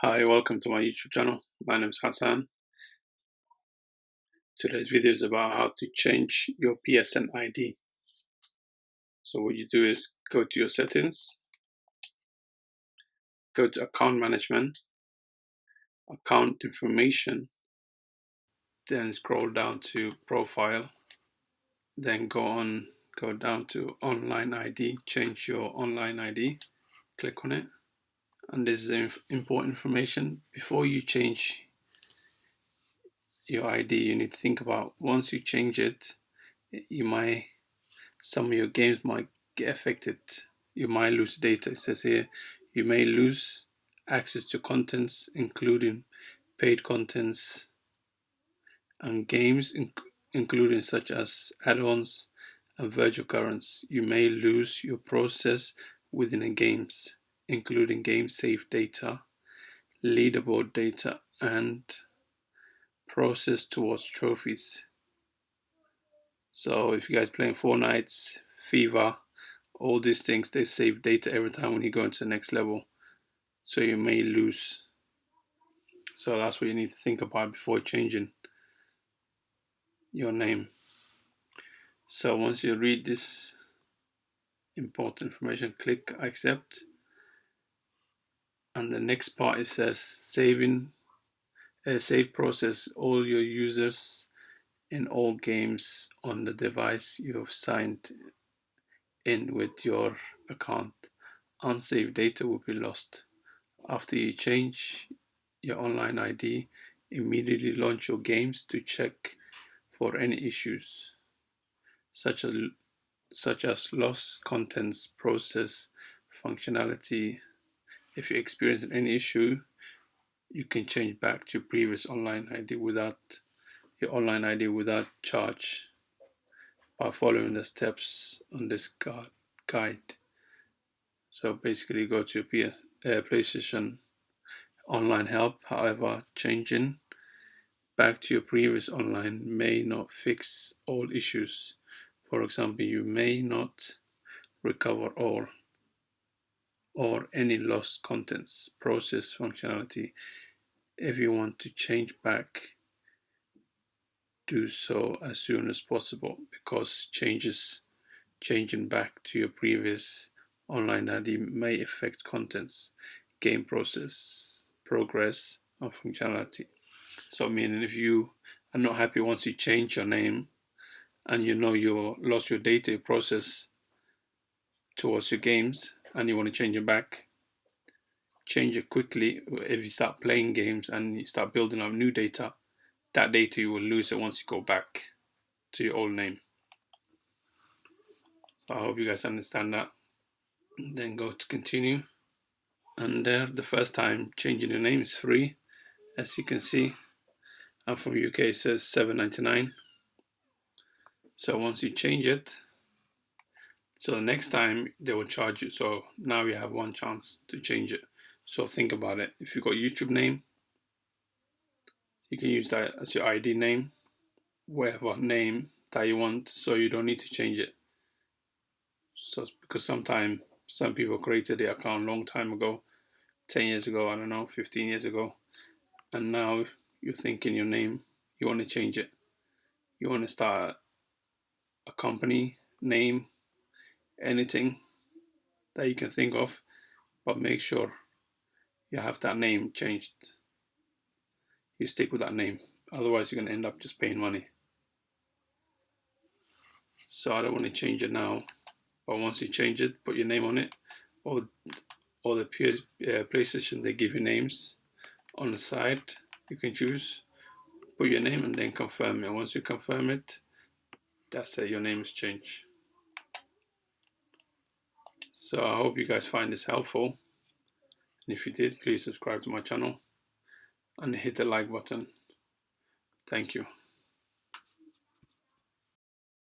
Hi, welcome to my YouTube channel. My name is Hassan. Today's video is about how to change your PSN ID. So what you do is go to your settings, go to account management, account information, then scroll down to profile, then go down to online ID, change your online ID, click on it. And this is important information. Before you change your ID, you need to think about once you change it, some of your games might get affected. You might lose data. It says here you may lose access to contents, including paid contents and games, including such as add-ons and virtual currency. You may lose your process within a games, including game save data, leaderboard data, and process towards trophies. So if you guys playing Fortnite, FIFA, all these things, they save data every time when you go into the next level. So you may lose. So that's what you need to think about before changing your name. So once you read this important information, click accept. And the next part, it says save process all your users in all games on the device you have signed in with your account. Unsaved data will be lost. After you change your online ID, immediately launch your games to check for any issues, such as lost contents, process, functionality. If you experience any issue, you can change back to your previous online ID without charge by following the steps on this guide. So basically, go to your PlayStation online help. However, changing back to your previous online may not fix all issues. For example, you may not recover all or any lost contents, process, functionality. If you want to change back, do so as soon as possible, because changing back to your previous online ID may affect contents, game process, progress, or functionality. So meaning if you are not happy once you change your name and you know you lost your data process towards your games and you want to change it back, change it quickly. If you start playing games and you start building up new data, that data you will lose it once you go back to your old name. So I hope you guys understand that. Then go to continue. And there, the first time changing your name is free, as you can see. And from UK it says $7.99. So once you change it, so the next time they will charge you. So now you have one chance to change it. So think about it. If you got YouTube name, you can use that as your ID name, whatever name that you want, so you don't need to change it. So because sometimes some people created their account a long time ago, 10 years ago, I don't know, 15 years ago, and now you're thinking your name, you want to change it. You want to start a company name, anything that you can think of, but make sure you have that name changed. You stick with that name, otherwise you're going to end up just paying money. So I don't want to change it now, but once you change it, put your name on it, or the PlayStation, they give you names on the side. You can choose, put your name, and then confirm it. Once you confirm it, that's it, your name is changed. So I hope you guys find this helpful, and if you did, please subscribe to my channel and hit the like button. Thank you.